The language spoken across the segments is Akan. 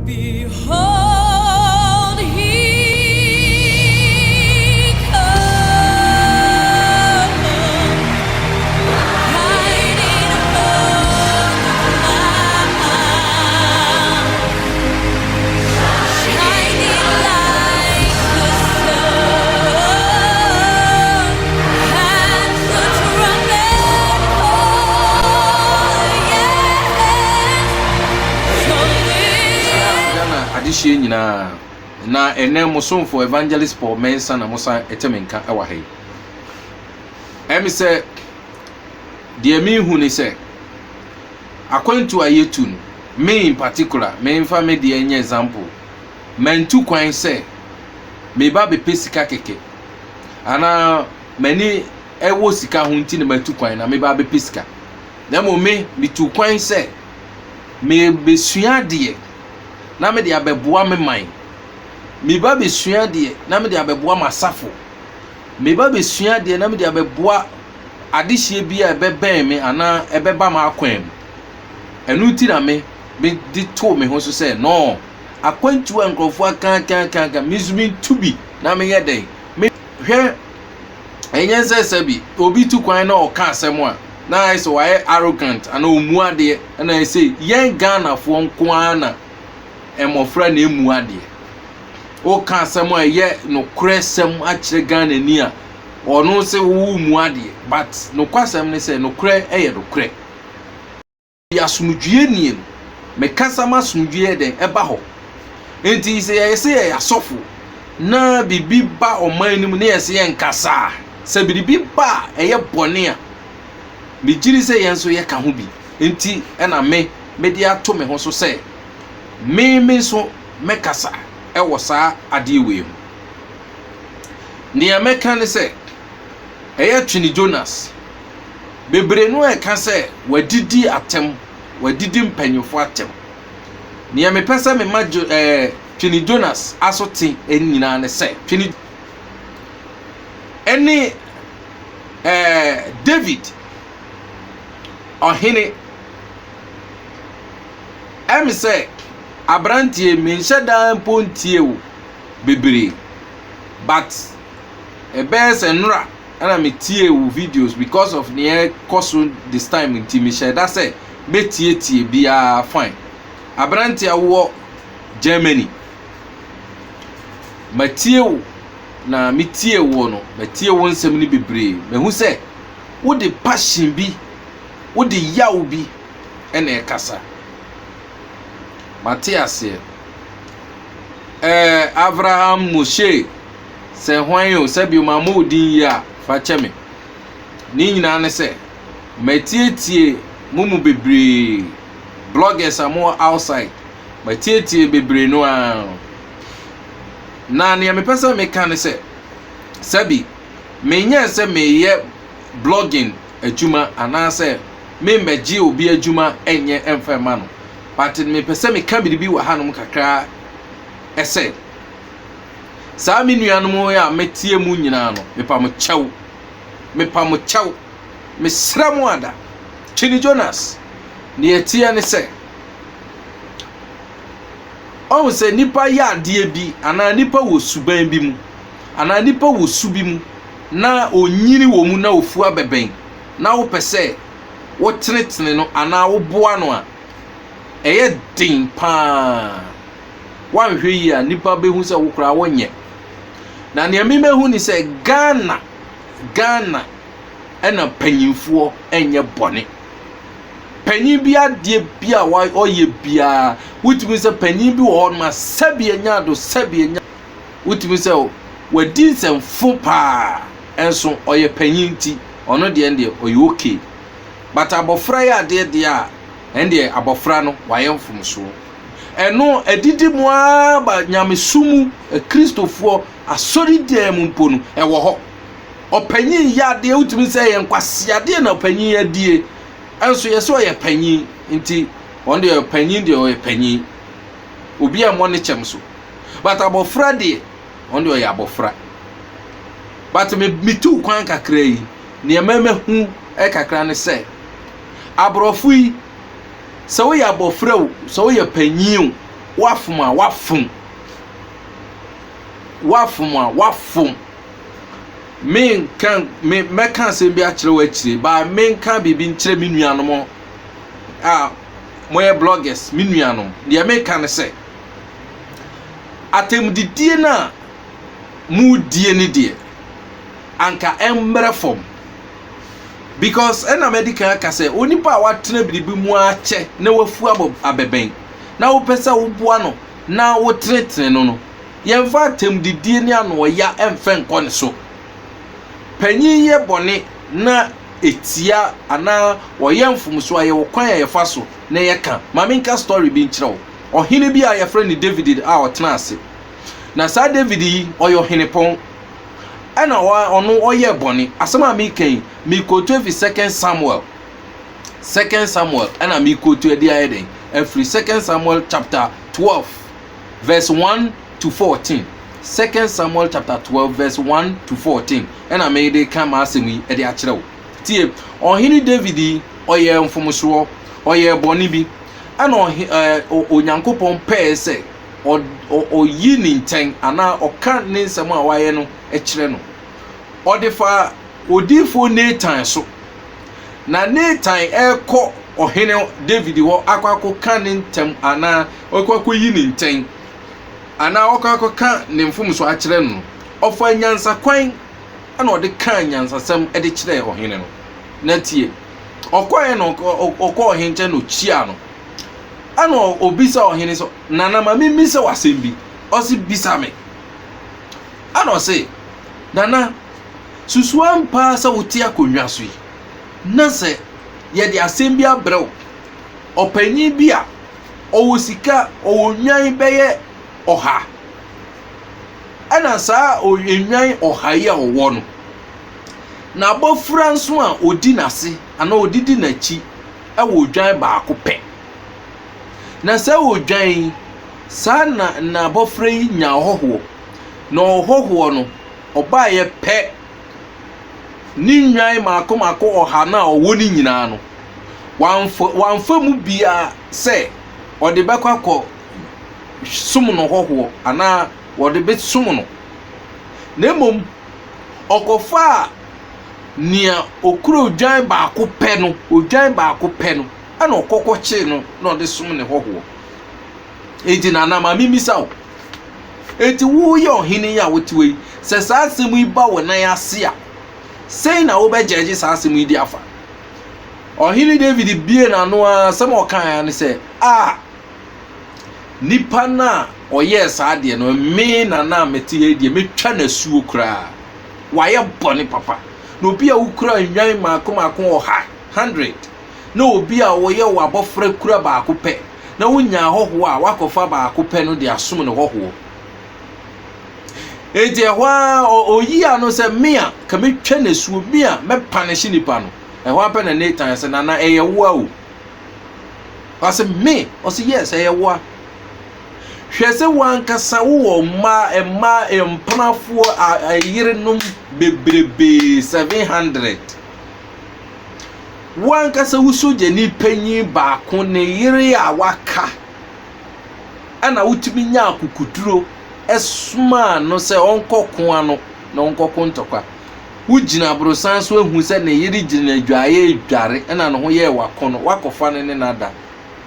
Behold, he comes, riding upon the clouds, shining like the sun, and the trumpet call, yes. Adishie nyina na enem musomfo evangelist Paul Mensa na musa etemenka ewa hei. Emi se de mi hu ni se akwantu ayetu no me in particular me infa me de enye example mantu kwan se me ba be pesika keke ana mani ewo sika ho nti na matu kwan na me ba be pesika na mo me tu kwan se me besua de na me de abeboa me man me ba besua de na me de abeboa masafo me ba besua de na me de abeboa adehye bi a ebeben me ana ebeba ma akwan enu ti na me di to me ho so say no akwantu ankrofo kan mizumi tubi na me ye den me hwe enye sebi obi tu kwan na o ka asem a na iso why arrogant ana omu ade na say yen Ghana fo nko ana emofra na emu ade o ka asem a ye no kresem a kire Ghana ni a ono se wo mu ade but no kwasem ne say no kre eye no kre ya sumdue ni me kasa ma sumdue den eba ho enti se ye asofo na bibi ba oman ni mu ne ye se ye nkasa se bibi ba eye bone a me jiri se ye nso ye ka ho bi enti na me de ato me ho so se me so me kasa e wo sa ade we mu ne ameka ne se eye Twini Jonas bebre no e ka se wadidi atem wadidi mpanyofo atem ne me pesa me ma Twini Jonas asoti ennyina ne se Twini eni David ohene em se abrantie me nheda pontie wo bebre but ebese nura ana me tie wo videos because of near cost this time in team share that say me tie bia fine abrantie wo Germany matie wo na me tie wo no matie wo nsem ni bebre me hu se wo de passion bi wo de yaw bi ena e kasa Matthias Abraham Moshe se hwan se bi mamu din ya fa cheme ni nyina ne se matietie mumu bebre bloggers amo outside matietie bebre no a na ne me pesa me kan se sabi me nya se me ye blogging adwuma ana se me mbeji obi adwuma enye emfema no but me pesa me kan bi wa hanom kakra ese sa mi nuanom ya metie mu nyina no me pa mo chaw me sram ada Twini Jonas ne etie ne se on se nipa ya ade bi ana nipa wo suban bi mu ana nipa wo su bi mu na onyini wo mu na ofu abeben na wo pese wo tenetene no ana wo boa no a eye din pa wan hwe yi a nipa behu se wo kura wonye na ne me mehu ni se Ghana ena panyimfo enye bone panyin bi ade bia wa oye bia wutumi se panyin bi wo ma sabi enya do sabi enya wutumi se wadi nsemfo pa enso oye panyin ti ono de ende oye okay but abofra ya de a ende abofra no wayemfom so eno edidi mu aba nyamesumu kristofo asori dem mpo no ewo ho opanyin ya de wutumi se ye nkwasiade na opanyin ya die enso ye so ye panyin nti on de panyin de o panyin obi a mo ne chem so but abofra de on de o ya abofra but me tu kwan kakra yi ne hu kakra ne se abrofu yi so we abofra wo so we panyin wafum a wafum me meka asɛm bi akyerɛ wo akyire ba menka bibi nkyerɛ me nuanom a moyɛ bloggers me nuanom deɛ meka ne sɛ atemdidie na mu die ne deɛ anka embrɛ fom because ɛna medical ka sɛ onipa a watena biribi mu akyɛ na wafu abɛbɛn na wo pɛ sɛ wo boa no na wo trenetene no yɛmfa atemdidie ne anoya ɛmfɛ nkɔ ne so panyin yɛ bɔne na etia ana wɔyɛ mfomso a yɛwɔ kwan a yɛfa so na yɛka maminka story bi nkyerɛ wo ɔhene bi a yɛfrɛ ne David a ɔtena ase na saa David yi ɔyɛ ɔhene pɔn ɛna ɔno ɔyɛ bɔne asɛm a mekan mikoto efi 2 Samuel ɛna mikoto edi ayɛ den every 2 Samuel chapter 12 verse 1 to 14 2 Samuel chapter 12 verse 1 to 14 ɛna me de ka ma asɛm yi ɛde akyerɛ wo tie ɔhene David yi ɔyɛ mfomsoɔ ɔyɛ bɔne bi ɛna onyankopɔn pɛɛ sɛ ɔyi ne nkyɛn ana ɔka ne nsɛm a wayɛ no ɛkyerɛ no ɔde fa odifo Nathan so na Nathan ɛkɔ ɔhene David hɔ akɔ ka ne ntɛm ana ɔkɔ yi ne nkyɛn ana ɔkɔ ka ne mfomso akyerɛ no ɔfa nyansa kwan ana ɔde ka nyansasɛm ɛde kyerɛ ɔhene no na tie ɔkɔɛ no ɔkɔ ɔhene nkyɛn no kyia no ana obisa ɔhene so nana ma mimi sɛ wasɛm bi ɔse bisa me ana ɔse nana susua mpa sɛ wote akonnwa so yi na sɛ yɛde asɛm bi abrɛw ɔpanyin bi a ɔwɔ sika ɔwɔ nwan bɛyɛ ɔha ana saa nwan ɔha yi a ɔwɔ no na abɔfra nso a odi nase ana odidi n'akyi ɛwɔ dwan baako pɛ na sɛ odwan saa na abɔfra yi nya ɔhɔhoɔ na ɔhɔhoɔ no ɔbaa yɛ pɛ ni nwan maako ɔha na ɔwɔ ni nyinaa no wamfa mu bia sɛ ɔde bɛkɔ akɔ sum no hɔhoɔ ana wɔde bɛ sum no na mmom ɔkɔfa nia okuro odwan baako pɛ no ana ɔkɔkɔkye no na ɔde sum ne hɔhoɔ enti na ma mimisa wo enti wo yɛ ɔhene yi a wotiwe yi sɛ saa asɛm yi ba wo nan ase a sei na wo bɛgyeje saa asɛm yi di afa ɔhene David bie na no a sɛm ɔkan ne sɛ nipa na ɔyɛ saa deɛ no me na mete yɛ deɛ metwa na suo kraa wayɛ bɔne papa na obi a wukura nwan maako ɔha 100 na obi a wɔyɛ wabɔfra kura baako pɛ na wonya hɔhoɔ a wakɔfa baako pɛ no de asom ne hɔhoɔ enti ɛhɔ a oyi a no sɛ me a ka metwa na suo me a mɛpanehye nipa no ɛhɔ apɛ na Nathan sɛ nana ɛyɛ wo a o ɔsɛ me ɔsɛ yes ɛyɛ wo a hwɛ sɛ wankasa wo mma mpanafoɔ ayerenom bebrebe 700 wankasa wo sogyani panyin baako ne yere a waka ana wotumi nya akukuduro esuma no sɛ ɔnkɔ koa no na ɔnkɔ ntɔkwa wugina brosan so ehu sɛ ne yere gina dwaye dware ana no ho yɛ wakɔ no wakɔfa ne nada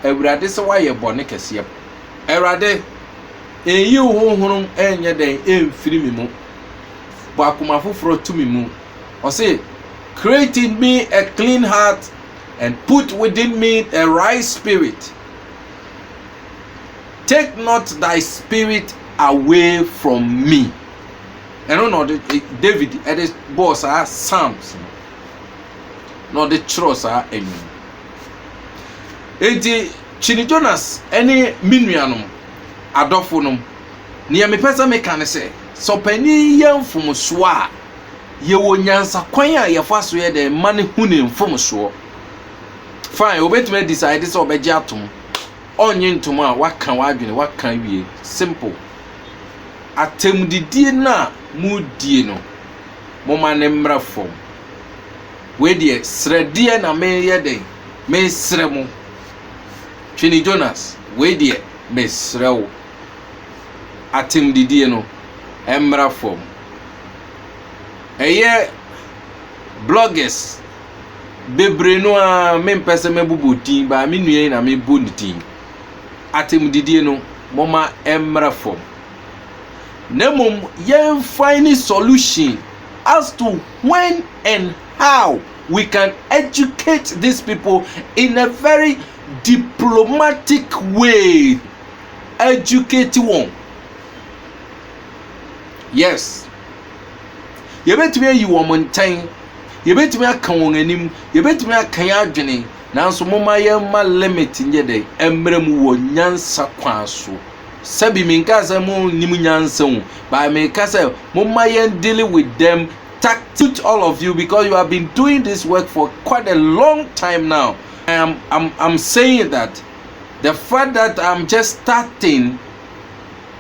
awurade sɛ wayɛ bɔne kɛseɛ awurade enyi honhom enye den emfiri me mu ba akoma foforo to me mu ɔse create in me a clean heart and put within me a right spirit. Take not thy spirit away from me. And no David at his boss are Psalms. No the trust are any. Enti Chini Jonas any minuanum adofonum. Nia me pesa me kan say so pani yam from so a ye wo nyansa kwan a ye fa so ye de mane hune mfom so. Fine, obetime decide so obeje atom. Onye ntom a waka wadwene waka wie simple. Atemdidie na mudie no. Moma ne mra fom. We de sredie na me ye den. Me sremo. Chini Jonas, we de mesrɛ wo atemdidie no emmra fam ɛyɛ bloggers bebre no a mempɛ sɛ mɛbobɔ din ba me nua na mebɔ ne din atemdidie no moma emmra fam na mom yɛn find solution as to when and how we can educate these people in a very diplomatic way. Educate one. Yes. Yɛbɛtumi ayi wɔn nkyɛn, yɛbɛtumi aka wɔn anim, yɛbɛtumi aka yɛn adwene, nanso moma yɛmma limit nyɛ dɛ mmerɛ mu wɔ nyansa kwan so. Sɛbi minka sɛ mo nim nyansa wo, but minka sɛ moma yɛn deal with them. Tactic all of you, because you have been doing this work for quite a long time now. I'm saying that the fact that I'm just starting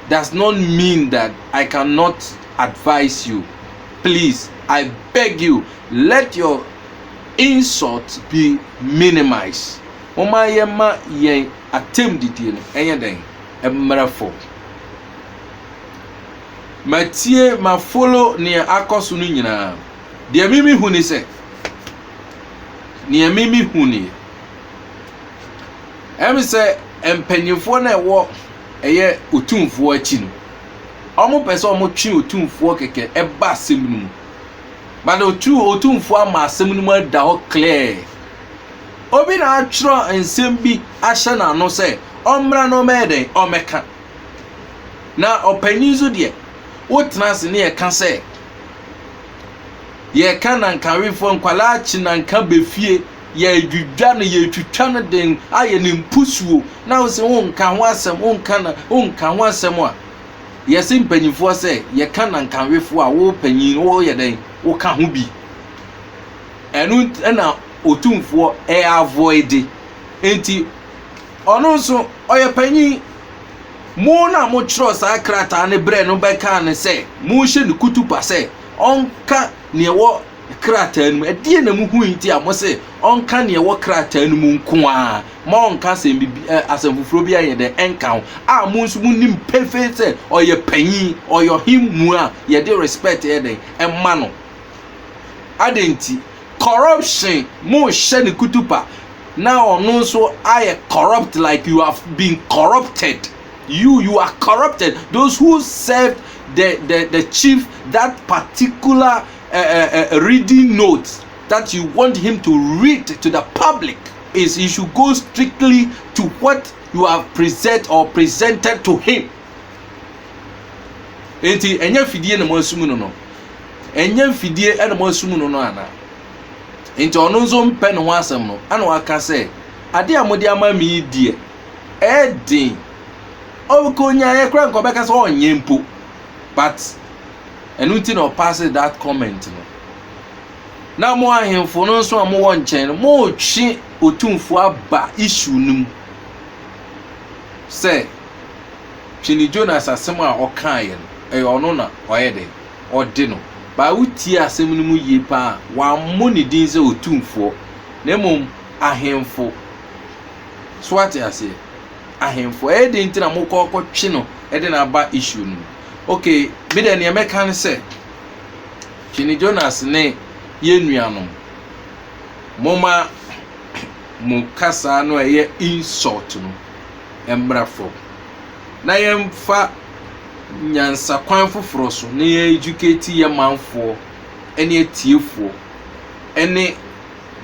does not mean that I cannot advise you. Please, I beg you, let your insults be minimized. Mama yema yen atemdidie no enye den emrafo. Matie ma follow ne akoso no nyina. De mimi hu ni se. Ne mimi hu ni. Em se empanyifo na ewo eye otumfo achi no. Omo pese omo twi otumfo keke eba asem no. But otumfo ama asem no da ho clear. Obi na atro ensem bi ahye na no se omra no meden omeka. Na opanyizo de wotena se ne yɛka sɛ yɛka na nkarefo nkwala akyi na nka befie yɛdwudwa no yɛtwitwa no den ayɛ ne mpusuo na wo se wonka ho asɛm wonka ho asɛm a yɛse mpanyimfoɔ sɛ yɛka na nkarefo a wo panyin wo yɛ den wo ka ho bi ɛno na otumfoɔ avoid enti ɔno nso ɔyɛ panyin mo na mo tro sa krata ne bre no beka ne se mo hye ne kutupa se onka ne wo krata no edie na mo hu nti a mo se onka ne wo krata no mu nko a ma onka se bibi asɛmfufuro bi ayɛ de enka ho a mo nso mo nim pefe se oyɛ panyin oyɛ himu a ye de respect ye den emma no adenti corruption mo hye ne kutupa na ono nso aye corrupt like you have been corrupted. You are corrupted. Those who served the chief that particular reading notes that you want him to read to the public is you should go strictly to what you have presented to him. Enti enya fidie na mo asumu no no. Enya fidie na mo asumu no no ana. Enti ono nzo mpe no ho asem no. Ana waka se ade amode ama mi die. Edin Okonya ye kra nko beka so onye mpo, but enuti no pass that comment no na mo ahemfo no so mo won chen no mo twi otumfo aba issue num say Chini Jonas asem a okan ye no ono na oyede ode no ba uti asem no mu ye pa wa mo ne din se otumfo na mom ahemfo so what I say ahemfo ede ntina mo kokko twe no ede na aba issue no okay me de ne meka ne se Chini Jonas ne ye nuanom moma mu kasa no eye insult no embrafo na yemfa nyansa kwan foforo so na ye educate ye manfo ene etiefo ene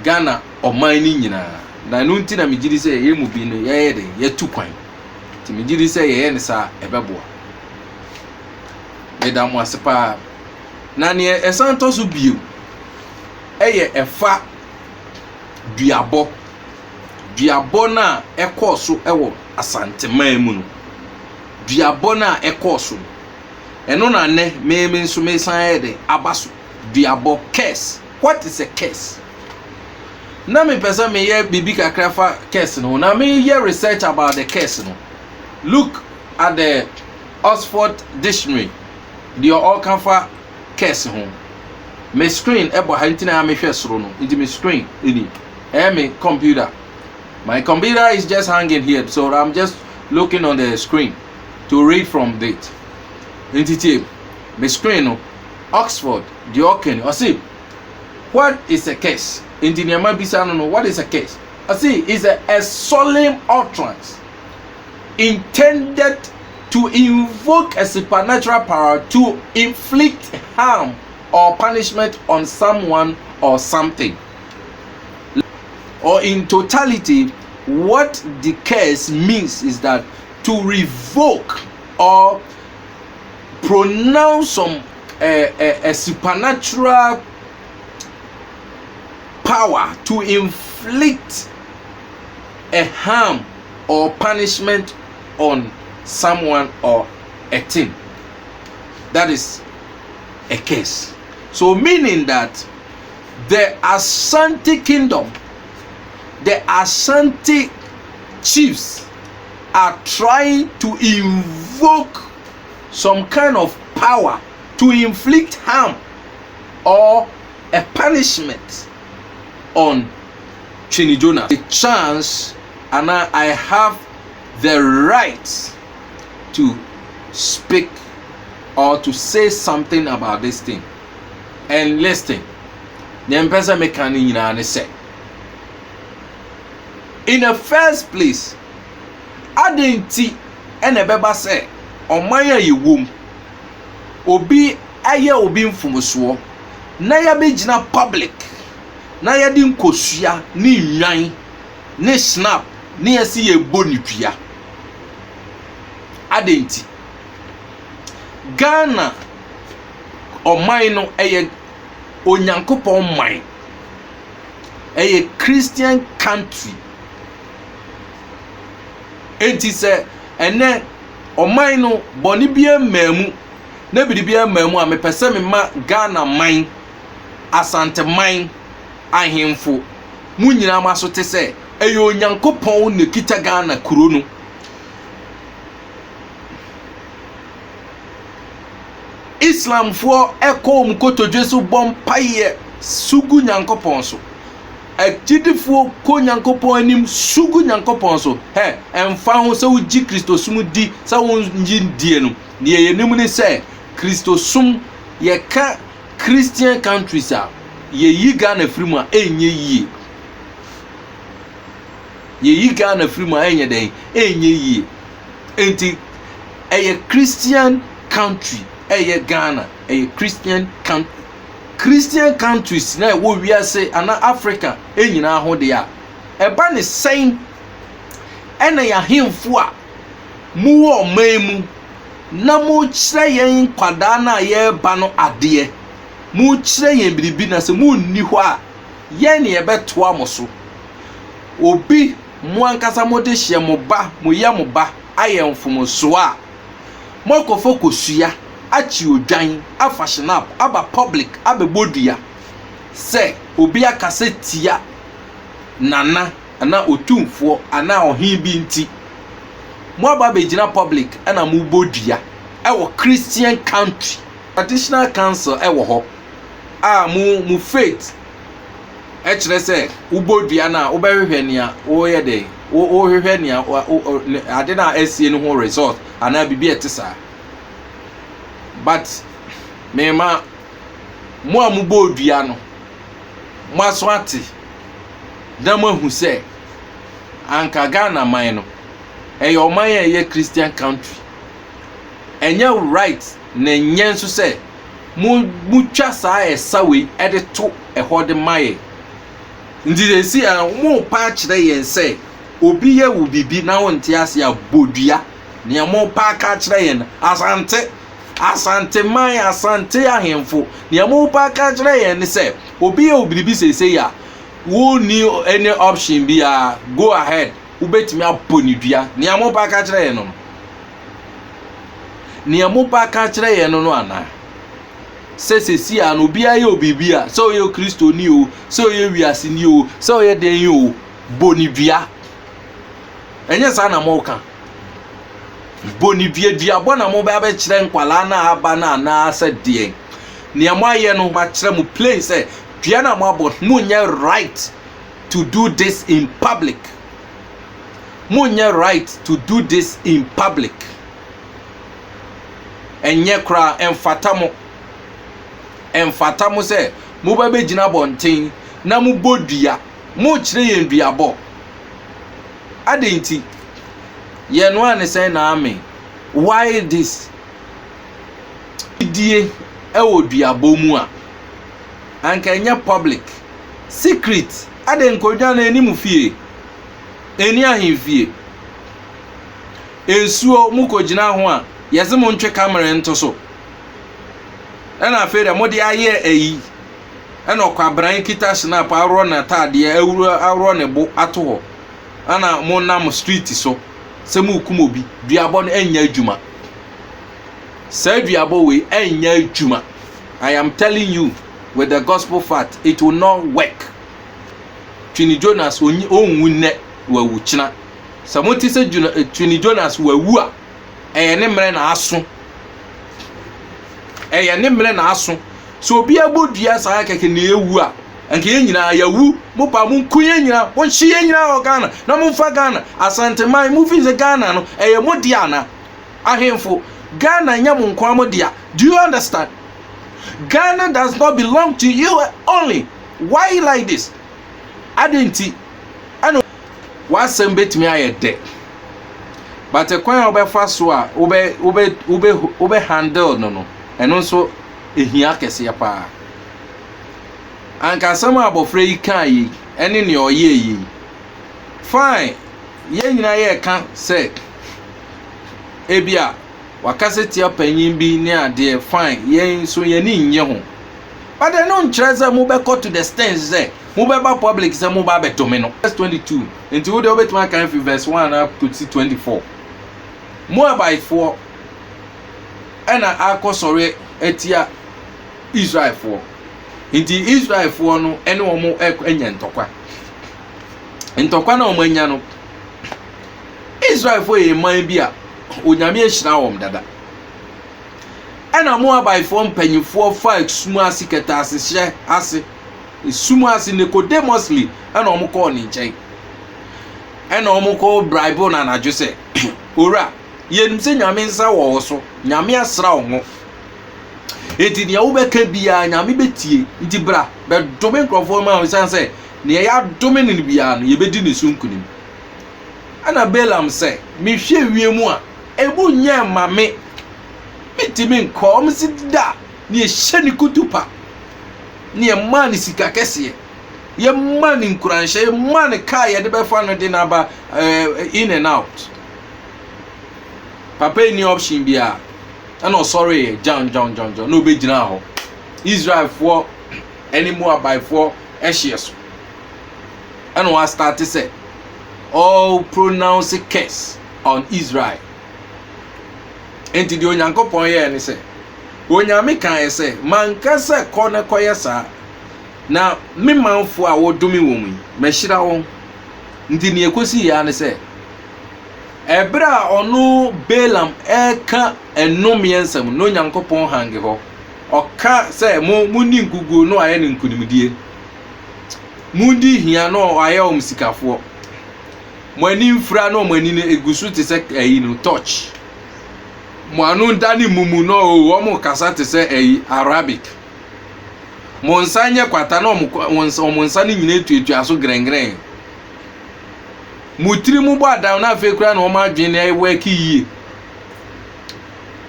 Ghana oman ni nyina na no nti na megiri se ye mu bi no ye de ye tu kwan ti megiri se ye ne sa ebeboa me da mo asepa na ne esanto so bio eye efa duabo na ekoso ewo asanteman mu no duabo na ekoso eno na ne me nso me san ye de abaso duabo curse. What is a curse? Na me pesa me ye bibi kakra fa curse no na me ye research about the curse no. Look at the Oxford Dictionary. The all can fa curse ho. Me screen ebo hantina me hwe soro no. Into me screen any me computer. My computer is just hanging here, so I'm just looking on the screen to read from it. Entity, my screen no Oxford, the Oken. I see. What is a case? In the Nyamabisa no what is a case? I see. Is a solemn utterance intended to invoke a supernatural power to inflict harm or punishment on someone or something. Or in totality, what the case means is that to revoke or pronounce some a supernatural power to inflict a harm or punishment on someone or a thing. That is a case. So meaning that the Ashanti kingdom, the Ashanti chiefs are trying to invoke some kind of power to inflict harm or a punishment on Chini Jonas. The chance, and I have the right to speak or to say something about this thing. And listen, nyempesa mekani nyina ne say, in the first place, adenti ene beba say omanya yewom obi aye obi mfumuso na ya begina public na ya di nkosua ni nwan ni snap ni yesi ye bonipia adenti Ghana oman no eye onyankopon man eye Christian country enti se ene oman no boni bia mamu na bidibia mamu a mepese me ma Ghana man Asante man ahemfo mu nyina maso te se eye onyankopon ne kita Ghana kuro no Islam for eko mkotodwesu bompaye sugu nyankopon so agidifo ko nyankopon anim sugu nyankopon so emfa ho se uji Kristo sum di se wonji die no ne ye nim ne se Kristo sum ye ka Christian countries a ye yi Ghana frimu a enye yie ye yi Ghana frimu a enye den enye yie enti Christian country Ghana Christian country Christian countries na wo wiase ana Africa enyina ho de a eba ne sen ena ya hemfo a mu wo memu na mu kire yen kwada na ye ba no ade mu kire yen biribi na se mu nni ho a yen ne yebeto amoso obi mu ankasa mo de hye mo ba mo ye mo ba ayemfo so a mokofo kosua achi odwan afashinap aba public aba bodua se obi akase tia nana ana otumfo ana ohin bi nti mo aba begina public ana mo bodua ewo Christian country traditional council ewo ho a mu faith kire se ubodua na obehwehwe nia wo ye de wo hwehwe nia ade na asie no ho result ana bibi etisa. But mema mo amubo dua no mo aso ate na mo hu se anka Ghana man no eyo man ye Christian country enye right na enye nso se mo twa saa esawe ede to ehode maye ndi si a mo pa kire yen se obi ye wo bibi na wonte ase abodua ne mo pa ka kire yen Asante man asante ahemfo ne mo pa ka kire yen se obi ye obiribi sese ya wo ni any option bi a go ahead ubetimi abonidua ne mo pa ka kire yen no ne mo pa ka kire yen no ana sesesi a no bia ye obibi a so ye Kristo ni o so ye wiase ni o so ye den ye o bonidua enye sa na mo ka bonidua bona mo ba kire nkwala na aba na na asa de ne mo aye no ba kire mo plain say dua na mo abot mo nya right to do this in public Munye right to do this in public. Enye kra emfatamo. Emfatamo se mubabe jina bonten na mubodua. Mu kire yen duabo. Adenti ye no ane say na ame. Why this? Die ewo duabo mu a. Anka enye public. Secret. Adenkodwa na eni mu fie. Eni ahimfie. Ensuo mukojina ho a yeze mo ntwe camera nto so. Ena afere mo de aye eyi. Ena okwabran kita snap aro na tade aro ne bo ato ho. Ana mo nam street so. Se mu kumobi duabo no enya adwuma. Say duabo we enya adwuma. I am telling you with the gospel fact, it will not work. Twini Jonas onwu ne wawu china. Samoti se Twini Jonas wawu a eye ne mre na aso. Eye ne mre na aso. So obi abodua sa keke ne ewu a anke ye nyina yawu mo pa mo nkuye nyina wo hye ye nyina o Ghana na mo fa Ghana asante man mo fi ze Ghana no eye mo dia na ahemfo Ghana nya mo nkwa mo dia. Do you understand? Ghana does not belong to you only. Why like this? Adenti ano wasem betimi ayede. But ekwan obefa so a obe handle no eno so ehia kese ya pa. Anka sama abofre yi kan yi ene ne oye yi. Fine. Ye nyina ye kan say ebia wakaseti apanyin bi ne ade fine yen so ye ni nye ho. But they don't treasure mo be to the stance say mo be ba public say mo ba betome no. Verse 22 until we dey obetuma kan fi verse 1 up to 24. Mo by 4 ena akosore etia Israel 4. Inti Israel 4 no ene wo mo enya ntokwa. Ntokwa na wo anya no Israel 4 e man bi a onyame ehira wom dada. Ena mo by 4 mpanyifo fa sumu ase keta ase hye ase. Sumu ase Nicodemusly ena omo ko ni nchen. Ena omo ko bribe na na jose. Ora yenim se nyame nsa wo so. Nyame asra wo ho. Eti ne wo beka bia nyame betie nti bra be dome nkrofo ma san se ne ya dome ne bia no ye bedi ne sunkunim. Ana Balaam se me hwe wiemu a ebu nya mame bitimi nkom sida ne hye ne kutupa ne ma ne sika kese ye ma ne nkuranhye ye ma ne kai ye de befa no de na ba in and out. Papa ni option bia ana sorry John no be gina ho. Israel for anymore by 4 eshies. And what start to say all pronounce a curse on Israel. Enti di onyankopon ye ne se onyame kan se mankasa kone koyesa na me manfo a wodumi wo mu mehira wo nti ne ekosi ya ne se ebra onu Balaam eka enum yensam no onyankopon hange ho oka se mu ni nkugu no aye ne nkunimdie mundi hia no aye o msikafo mo ani mfra no mo ani ne egusu te se ayi no touch mo anu ndani mumu no o mo kasa te se ayi Arabic mo nsanye kwata no mo nsane nyine tuetu aso grengren mutiri mu ba down na fe kura na o ma dwen na work yi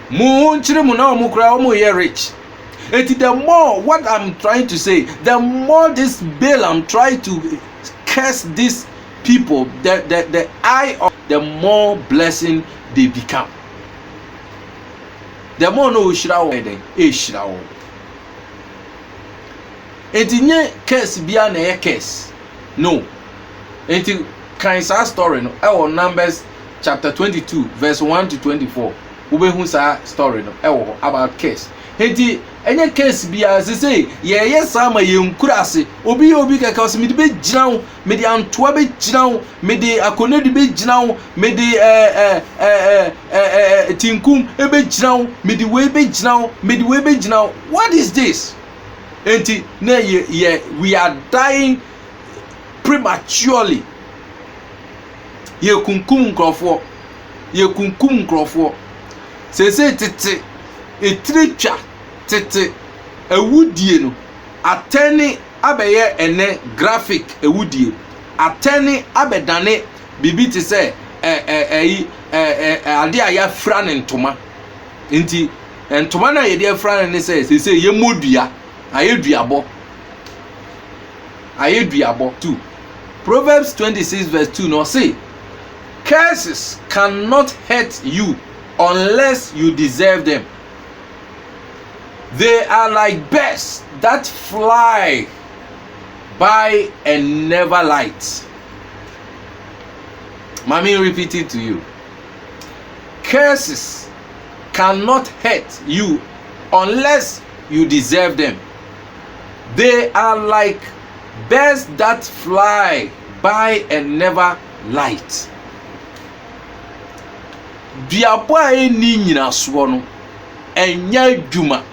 mu nchiri mu na o mu kura o mu ye rich. The more what I'm trying to say, the more this Balaam try to curse these people, the eye of the more blessing they become. The more no shirawo eden e shirawo. Etinye curse bia na ye curse. No. Enti kan sa story no e Numbers chapter 22 verse 1 to 24. Ube hu sa story no e about curse. Enti enye case bia se ye sama ye nkurase obi kaka o se me de be ginawo me de antoa be ginawo me de akonedi be ginawo me de tinkum e be ginawo me de we be ginawo me de we be ginawo. What is this? Enti na ye we are dying prematurely. ye kunkum nkrofo sese tete etritwa tete ewudie no atene abeye ene graphic ewudie atene abedane bibi te se ade aya fra ne ntoma nti ntoma na ye de fra ne se sese ye modua ayeduabo 2 Proverbs 26 verse 2 no say curses cannot hurt you unless you deserve them. They are like birds that fly by and never light. Mommy, repeat it to you. Curses cannot hurt you unless you deserve them. They are like birds that fly by and never light. Duabo a eni nyina so no enya adwuma.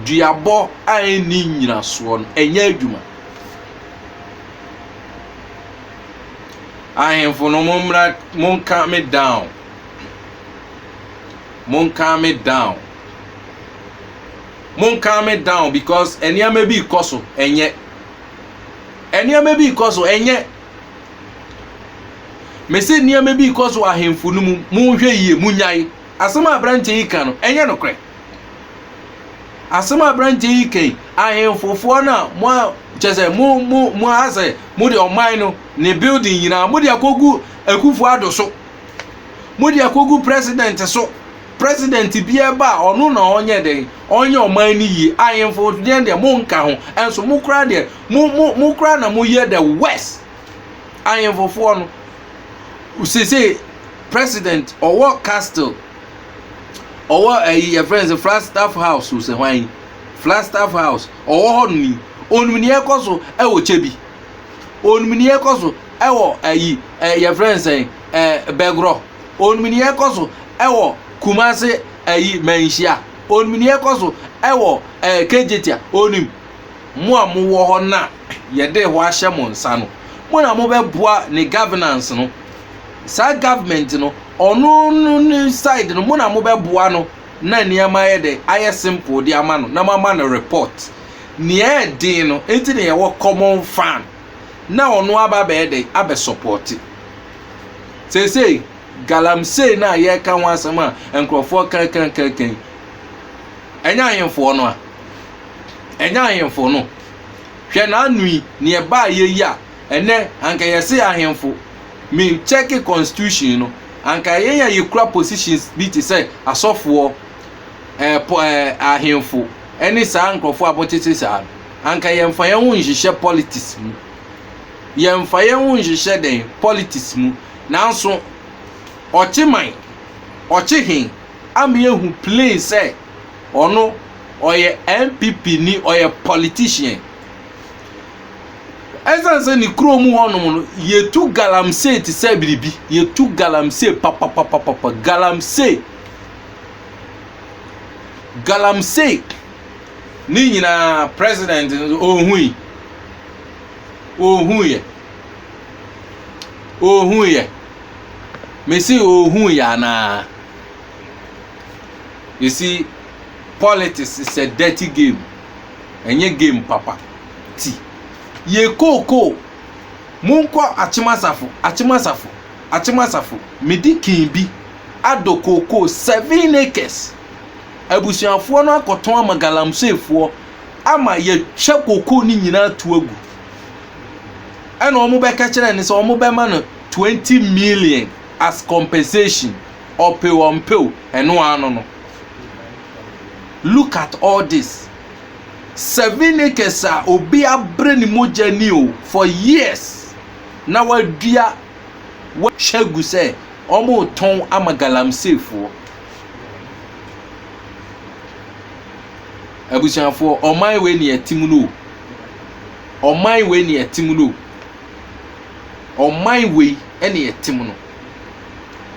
Duabo a eni nyina so no enya adwuma. Ahemfo no momra mon calm me down. Mon calm me down. Mon calm me down because enya may be koso enye. Enya may be koso enye. Me say niya may be koso ahemfo no mu hwe yie munyai. Asema abranche yi kan no enye no kre. Asema abranche yi kan ahemfofo na mo chese mo ase mo de oman no ne building yina mo de akogu Akufo Addo so mo de akogu president so president bia ba onu na onye den onye oman ni yi ahemfo de mo nka ho enso mo kra de mo kra na mo ye the west ahemfofo no usese president owo castle owo your friends the Flagstaff House use hwan Flagstaff House owo ho ni onumni ekoso ewo chebi onumni ekoso ewo your friends begro onumni ekoso ewo Kumase menhia onumni ekoso ewo kejetia onum mo amu wo ho na ye de ho ahye mo nsa no mo na mo be boa ne governance no sa government no onu no side no mo na mo be boa no na niama ye de aye simple di ama no na mama no report nie din no enti ne ye wo common fan na onu aba be de abe support say galamsey na ye kan wasema enkrofo kan enya ahemfo no a enya ahemfo no hwe na anui ne ba ye yi a ene anka ye se ahemfo me check constitution no anka ye ya yekura positions bi ti say asofo ahemfo eni sa nkrofo abotete sa anka ye mfa ye hu nhihye politics mu ye mfa ye hu nhihye den politics mu nanso ochiman ochihin am ye hu play say ono oye MPP ni oye politician esanse ni kromu honom no yetu galamsey ti say biribi yetu galamsey papa galamsey ni nyina president ohun ye mesi ohun ya na. You see, politics is a dirty game. Enye game papa ti ye koko munko achimasafo medikin bi ado koko 7 acres abusuafo no akoton amagalamsefo ama ye twa koko ni nyina tuagu ena omo be ka kire ni so omo be ma no 20 million as compensation ope eno ano no. Look at all this. 7 acres obi abre ni moja ni o for years. Na wadua wa shegu say omo ton amagalamsefo. Abusianfo oman we ni etim no. Oman we ni etim no. Oman we ene etim no.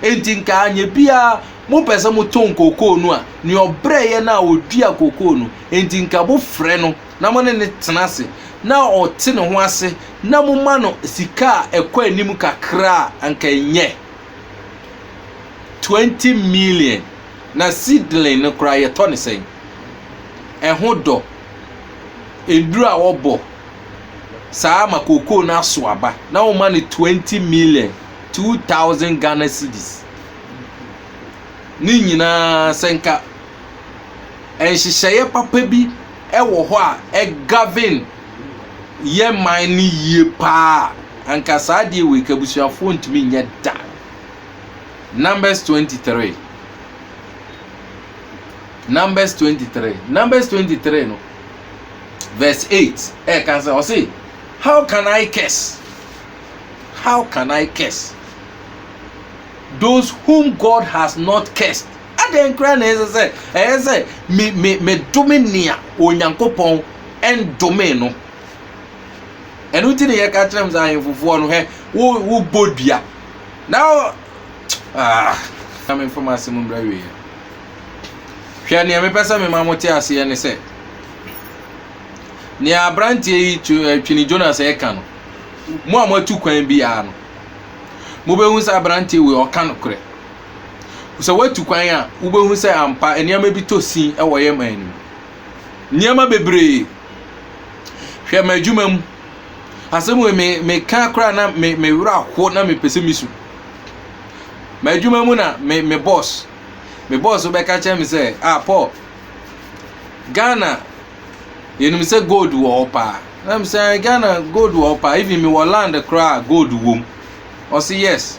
Enti nka anya bia mo pese mo ton koko no a ni obre ye na odua koko no enti nka bo frɛ no na mo ne tenase na ote ne ho ase na moma no sika ekwa anim kakra anka enye 20 million na seedling no kra ye to ne sen eho do eduru a wobo saa makoko na so aba na wo ma ne 20 million 2000 Ghana cedis ni nyina senka enhyehyeye papa bi ewo ho a egavin ye man ni ye pa anka saa de we kabusuafo ntimi nye da. Numbers 23 Numbers 23 no verse 8 can say, say, how can I curse those whom God has not cursed? Aden kra na say me domenia onyankopon en domino enu ti ne ye ka trem za ahemfofo no he wo bodua now am information mu bra we hwe ne me pesa me mamote ase ne say ne abrantie yi twini Jonas e ka no mo amatu kwan bi ya no mo be hu sa abrantie we o ka no kre so watu kwan a wo be hu sa ampa eniama bi tosin e wo ye man niama bebre hwe ma adwuma mu asemu me ka kra na me wura ho na me pese misu ma adwuma mu na me boss be ka che me say Paul Ghana yenum say gold wo pa na me say Ghana gold wo pa even me wo land kra gold wom o say yes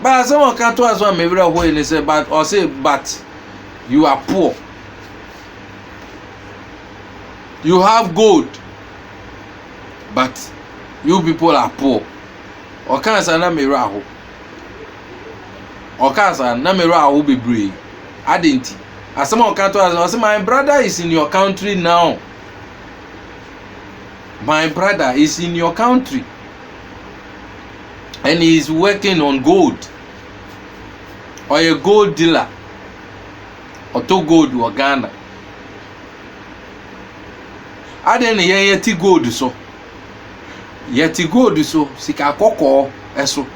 but some can to as one me wura ho ni say but o say but you are poor, you have gold but you people are poor. Okansa na mera ho. Okansa na mera ho bebre. Adenti. Asema okanto as my brother is in your country now. My brother is in your country. And he is working on gold. Or a gold dealer. Or to gold or Ghana. Adeni yeti gold so. Yeti gold so sika kokko eso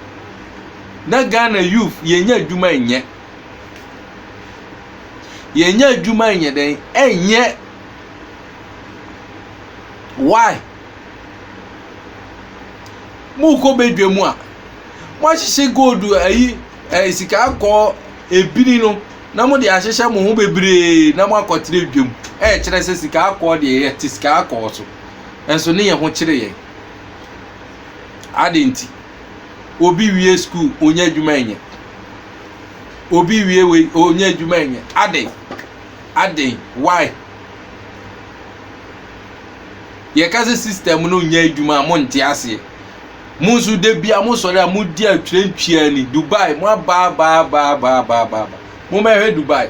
na Ghana youth yenya adwuma enye den enye why mu ko bedwemu a mo ahyehyɛ gold ayi sika akọ ebini no na mo de ahyehyɛ mo ho bebre na mo akọtire dwem kyerɛ sɛ sika akọ de ye ti sika akọ so enso ne ye ho kyerɛ ye adenti obi wie school onye adwuma enye obi wie we onye adwuma enye aden why ye kaze system no onye adwuma mo nte ase mo su de bia mo sori a mo di atwentwia ni Dubai mo ba mo me Dubai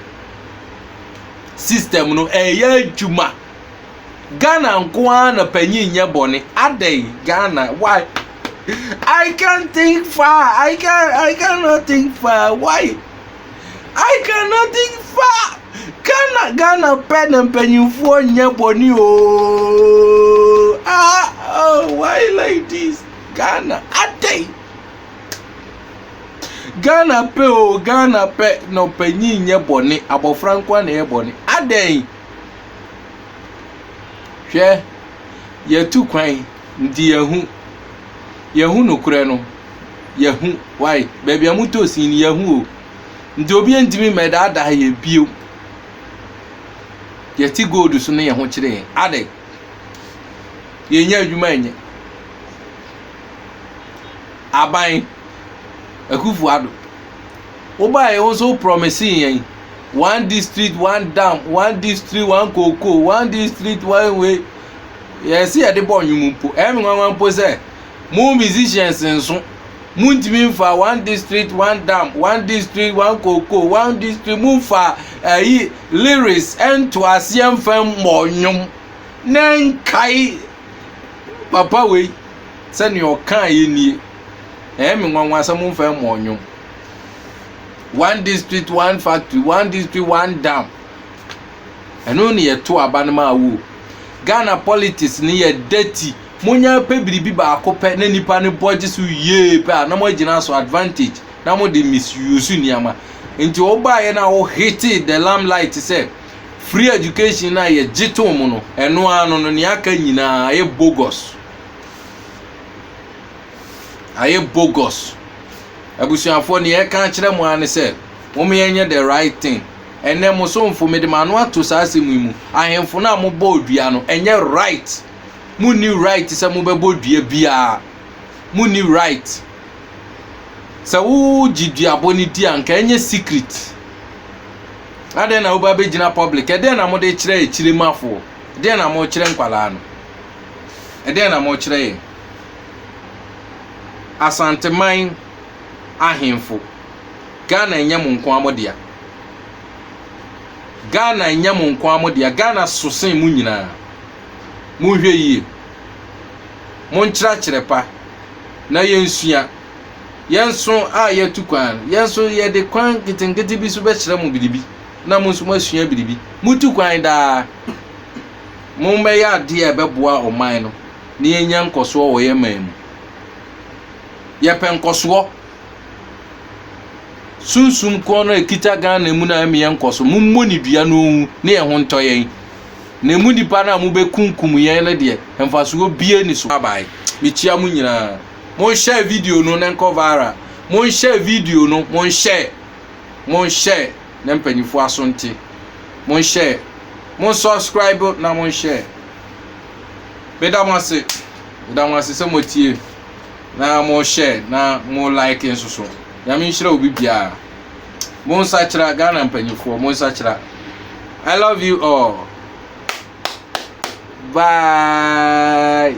system no eye adwuma Ghana nko na panyin nye bone aden Ghana why I can't think far. I cannot think far. Why? I cannot think far. Ghana pen and penny for nyaboni oh. Why like this? Ghana ate. Ghana pe no penny nyaboni abo Franco na eboni. Aden. Hwe ye tu kwan ndi ehu yehu no kure no yehu why baby amuto sin yehu o ndi obi entimi medada ye bio yeti gold so ne yehu kire ade yenya adwuma enye aban akufu ado oba ye also promising yen one district one dam one district one cocoa one district one way yes e de bo nwumpo nwanwanpo say mu musicians nso muntimi mfa one district one dam one district one cocoa one district mu mfa lyrics ento asem fam monyum nankai papa we se ne okan ye nie nwanwa asem fam monyum one district one factory one district one dam eno ne yeto abanama awu Ghana politics ni ye dirty monya pe biribi ba akopɛ na nipa ne boje so ye pe na mo gina so advantage na mo de misuse niama nti oba ye na wo hit the limelight say free education na ye gito mu no eno ano no ne aka nyina ye bogus aye bogus abusuafo ne ye kan kire mu ane say wo me yenye the right thing ene mo so mfo me de manu ato saasemu mu ahemfo na mo bo odua no enye right mu ni right say mo be bo odua bia mu ni right sa wo gidua boni di anka enye secret ade na wo ba be gina public ede na mo de kire ekire mafo ede na mo kire nkwala no ede na mo kire asanteman ahemfo Ghana enye mo nko amodia Ghana enye mo nko amodia Ghana sosen mu nyina mu hwe yie mo nkyira kirepa na yensua yenso a yetukwan yenso ye de kwan kitengeti bi so be kire mo bidibi na mo nso masua bidibi mutukwan da mo me ya de e beboa oman no ne yenya nkoso wo ye man mu ye pen nkoso sunsum ko no ekita Ghana mu na amiye nkoso mummoni dua no ne ye ho ntoyen na mu dipa na mu be kunkum ye ne de emfaso bie ni so bye michia mu nyina mon share video no na nko viral mon share video no mon share na mpanyifo asonte mon share mon subscribe na mon share bedamase se motie na mon share na mon like nsoso ya mi nhira obi bia mon sachira Ghana mpanyifo mon sachira I love you all bye